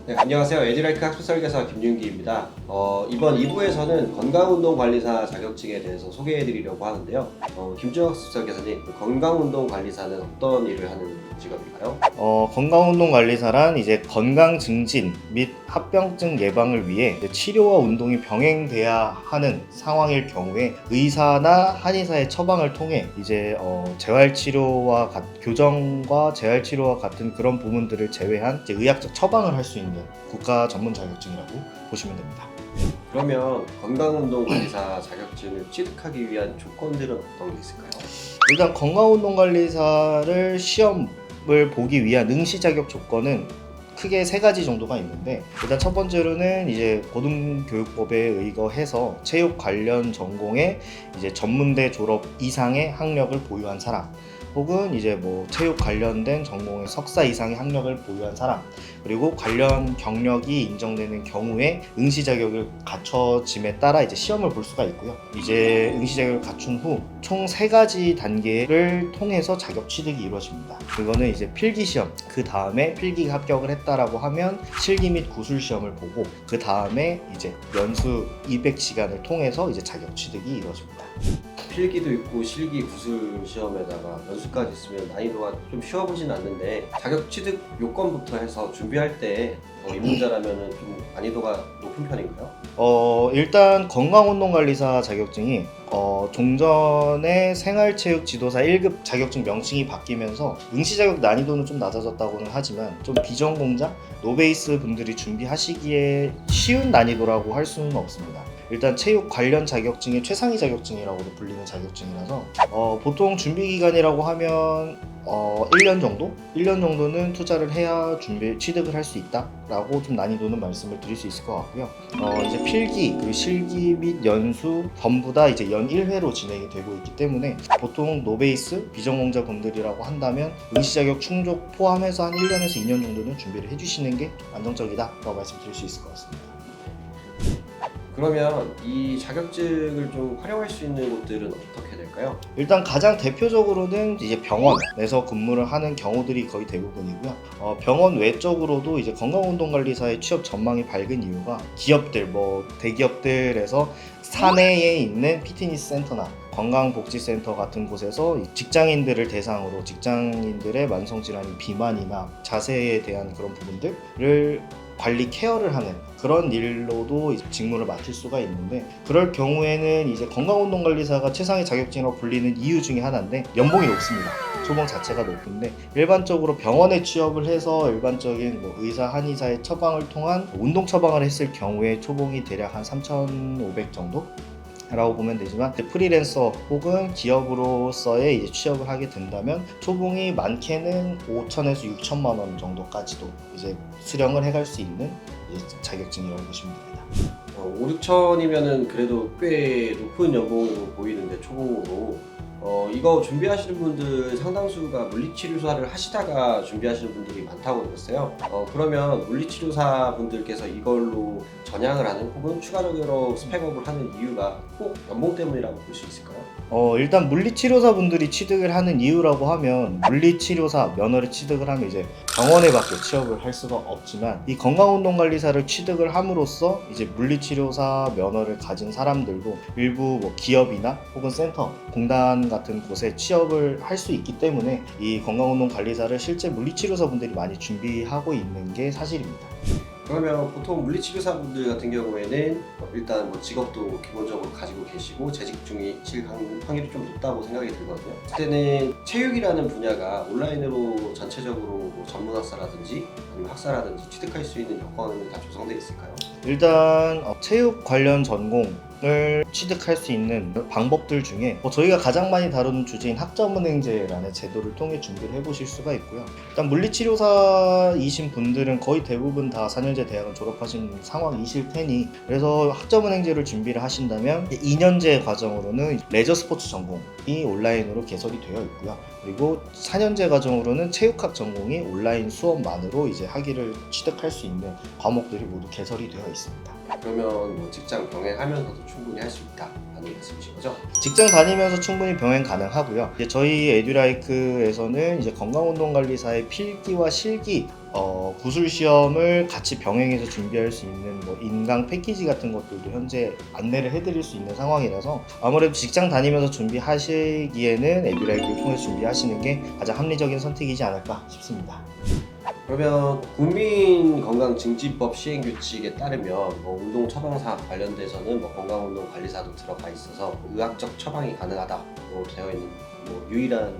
네, 안녕하세요. 에듀라이크 학습 설계사 김윤기입니다. 이번 2부에서는 건강운동관리사 자격증에 대해서 소개해드리려고 하는데요. 김준혁 학습 설계사님, 건강운동관리사는 어떤 일을 하는 직업인가요? 건강운동관리사란 이제 건강 증진 및 합병증 예방을 위해 이제 치료와 운동이 병행돼야 하는 상황일 경우에 의사나 한의사의 처방을 통해 이제 재활치료와 교정과 재활치료와 같은 그런 부분들을 제외한 이제 의학적 처방을 할 수 있는 국가 전문 자격증이라고 보시면 됩니다. 그러면 건강운동관리사 자격증을 취득하기 위한 조건들은 어떤 게 있을까요? 일단 건강운동관리사를 시험을 보기 위한 응시 자격 조건은 크게 세 가지 정도가 있는데, 일단 첫 번째로는 이제 고등교육법에 의거해서 체육 관련 전공에 이제 전문대 졸업 이상의 학력을 보유한 사람, 혹은 이제 뭐 체육 관련된 전공의 석사 이상의 학력을 보유한 사람, 그리고 관련 경력이 인정되는 경우에 응시 자격을 갖춰짐에 따라 이제 시험을 볼 수가 있고요. 이제 응시 자격을 갖춘 후 총 3가지 단계를 통해서 자격 취득이 이루어집니다. 그거는 이제 필기 시험, 그 다음에 필기 합격을 했다라고 하면 실기 및 구술 시험을 보고, 그 다음에 이제 연수 200시간을 통해서 이제 자격 취득이 이루어집니다. 필기도 있고 실기 구술 시험에다가 연수까지 있으면 난이도가 좀 쉬워 보진 않는데, 자격 취득 요건부터 해서 준비할 때 입문자라면 좀 난이도가 높은 편인가요? 일단 건강운동관리사 자격증이 종전에 생활체육지도사 1급 자격증 명칭이 바뀌면서 응시 자격 난이도는 좀 낮아졌다고는 하지만, 좀 비전공자, 노베이스 분들이 준비하시기에 쉬운 난이도라고 할 수는 없습니다. 일단 체육 관련 자격증의 최상위 자격증이라고도 불리는 자격증이라서 보통 준비 기간이라고 하면 1년 정도? 1년 정도는 투자를 해야 취득을 할 수 있다라고 좀 난이도는 말씀을 드릴 수 있을 것 같고요. 이제 필기, 그리고 실기 및 연수 전부 다 이제 연 1회로 진행이 되고 있기 때문에, 보통 노베이스, 비전공자 분들이라고 한다면 응시 자격 충족 포함해서 한 1년에서 2년 정도는 준비를 해주시는 게 안정적이다라고 말씀드릴 수 있을 것 같습니다. 그러면 이 자격증을 좀 활용할 수 있는 곳들은 어떻게 될까요? 일단 가장 대표적으로는 이제 병원에서 근무를 하는 경우들이 거의 대부분이고요. 병원 외적으로도 이제 건강운동관리사의 취업 전망이 밝은 이유가, 기업들, 대기업들에서 사내에 있는 피트니스 센터나 건강복지센터 같은 곳에서 직장인들을 대상으로 직장인들의 만성질환이 비만이나 자세에 대한 그런 부분들을 관리 케어를 하는 그런 일로도 직무를 맡을 수가 있는데, 그럴 경우에는 이제 건강운동관리사가 최상위 자격증이라고 불리는 이유 중에 하나인데, 연봉이 높습니다. 초봉 자체가 높은데, 일반적으로 병원에 취업을 해서 일반적인 의사, 한의사의 처방을 통한 운동 처방을 했을 경우에 초봉이 대략 한 3,500 정도? 라고 보면 되지만, 프리랜서 혹은 기업으로서의 이제 취업을 하게 된다면 초봉이 많게는 5천에서 6천만 원 정도까지도 이제 수령을 해갈 수 있는 자격증이라고 보시면 됩니다. 5, 6천이면은 그래도 꽤 높은 연봉으로 보이는데, 초봉으로 이거 준비하시는 분들 상당수가 물리치료사를 하시다가 준비하시는 분들이 많다고 들었어요. 그러면 물리치료사 분들께서 이걸로 전향을 하는, 혹은 추가적으로 스펙업을 하는 이유가 꼭 연봉 때문이라고 볼 수 있을까요? 일단 물리치료사 분들이 취득을 하는 이유라고 하면, 물리치료사 면허를 취득을 하면 이제 병원에밖에 취업을 할 수가 없지만, 이 건강운동관리사를 취득을 함으로써 이제 물리치료사 면허를 가진 사람들도 일부 기업이나 혹은 센터, 공단 같은 곳에 취업을 할 수 있기 때문에, 이 건강운동관리사를 실제 물리치료사 분들이 많이 준비하고 있는 게 사실입니다. 그러면 보통 물리치료사분들 같은 경우에는 일단 직업도 기본적으로 가지고 계시고 재직 중이실 확률이 좀 높다고 생각이 들거든요. 그때는 체육이라는 분야가 온라인으로 전체적으로 전문학사라든지 아니면 학사라든지 취득할 수 있는 여건이 다 조성되어 있을까요? 일단 체육 관련 전공을 취득할 수 있는 방법들 중에 저희가 가장 많이 다루는 주제인 학점은행제라는 제도를 통해 준비를 해보실 수가 있고요. 일단 물리치료사이신 분들은 거의 대부분 다 4년제 대학을 졸업하신 상황이실 테니, 그래서 학점은행제를 준비를 하신다면 2년제 과정으로는 레저 스포츠 전공이 온라인으로 개설이 되어 있고요. 그리고 4년제 과정으로는 체육학 전공이 온라인 수업만으로 이제 학위를 취득할 수 있는 과목들이 모두 개설이 되어 있습니다. 그러면 직장 병행하면서도 충분히 할 수 있다라는 말씀이신 거죠? 직장 다니면서 충분히 병행 가능하고요. 이제 저희 에듀라이크에서는 이제 건강운동관리사의 필기와 실기 구술 시험을 같이 병행해서 준비할 수 있는 뭐 인강 패키지 같은 것들도 현재 안내를 해드릴 수 있는 상황이라서 아무래도 직장 다니면서 준비하시기에는 에듀라이브를 통해서 준비하시는 게 가장 합리적인 선택이지 않을까 싶습니다. 그러면 국민건강증진법 시행규칙에 따르면 뭐 운동 처방사 관련돼서는 뭐 건강운동관리사도 들어가 있어서 의학적 처방이 가능하다고 되어 있는 뭐 유일한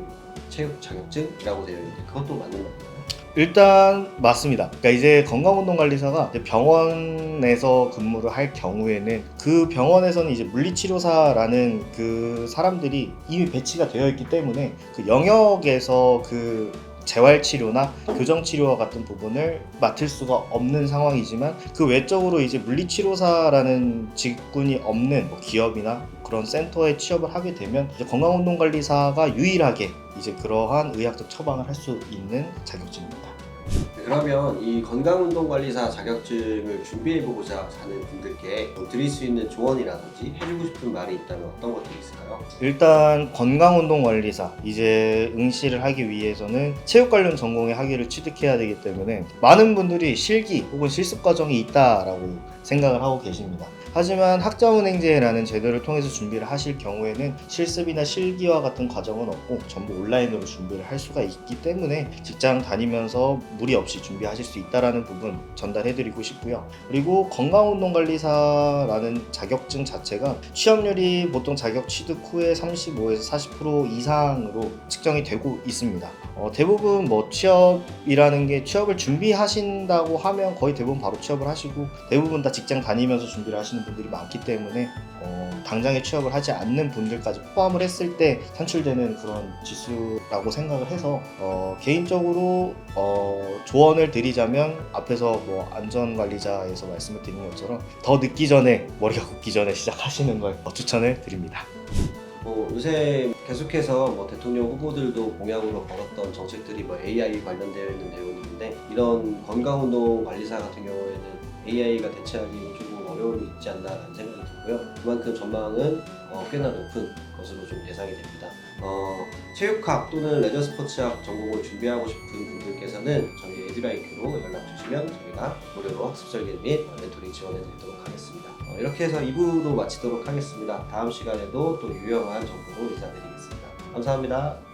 체육 자격증이라고 되어 있는데 그것도 맞는 건가요? 일단 맞습니다. 그러니까 이제 건강운동관리사가 이제 병원에서 근무를 할 경우에는 그 병원에서는 이제 물리치료사라는 그 사람들이 이미 배치가 되어 있기 때문에 그 영역에서 그 재활치료나 교정치료와 같은 부분을 맡을 수가 없는 상황이지만 그 외적으로 이제 물리치료사라는 직군이 없는 뭐 기업이나 그런 센터에 취업을 하게 되면 이제 건강운동관리사가 유일하게 이제 그러한 의학적 처방을 할 수 있는 자격증입니다. 그러면 이 건강운동관리사 자격증을 준비해보고자 하는 분들께 드릴 수 있는 조언이라든지 해주고 싶은 말이 있다면 어떤 것들이 있을까요? 일단 건강운동관리사 이제 응시를 하기 위해서는 체육 관련 전공의 학위를 취득해야 되기 때문에 많은 분들이 실기 혹은 실습 과정이 있다라고 생각을 하고 계십니다. 하지만 학자운행제라는 제도를 통해서 준비를 하실 경우에는 실습이나 실기와 같은 과정은 없고 전부 온라인으로 준비를 할 수가 있기 때문에 직장 다니면서 무리 없이 준비하실 수 있다는 부분 전달해드리고 싶고요. 그리고 건강운동관리사라는 자격증 자체가 취업률이 보통 자격 취득 후에 35에서 40% 이상으로 측정이 되고 있습니다. 대부분 뭐 취업이라는 게 취업을 준비하신다고 하면 거의 대부분 바로 취업을 하시고 대부분 다 직장 다니면서 준비를 하시는 분들이 많기 때문에 당장에 취업을 하지 않는 분들까지 포함을 했을 때 산출되는 그런 지수라고 생각을 해서 개인적으로 조언을 드리자면 앞에서 뭐 안전관리자에서 말씀을 드린 것처럼 더 늦기 전에 머리가 굳기 전에 시작하시는 걸 추천을 드립니다. 요새 계속해서 뭐 대통령 후보들도 공약으로 걸었던 정책들이 뭐 AI 관련되어 있는 내용인데 이런 건강운동관리사 같은 경우에는 AI가 대체하기는 조금 어려움이 있지 않나라는 생각이 들고요. 그만큼 전망은 꽤나 높은 것으로 좀 예상이 됩니다. 체육학 또는 레저스포츠학 전공을 준비하고 싶은 분들께서는 저희 에듀라이크로 연락 주시면 저희가 무료로 학습 설계 및 멘토링 지원해 드리도록 하겠습니다. 이렇게 해서 2부도 마치도록 하겠습니다. 다음 시간에도 또 유용한 정보로 인사드리겠습니다. 감사합니다.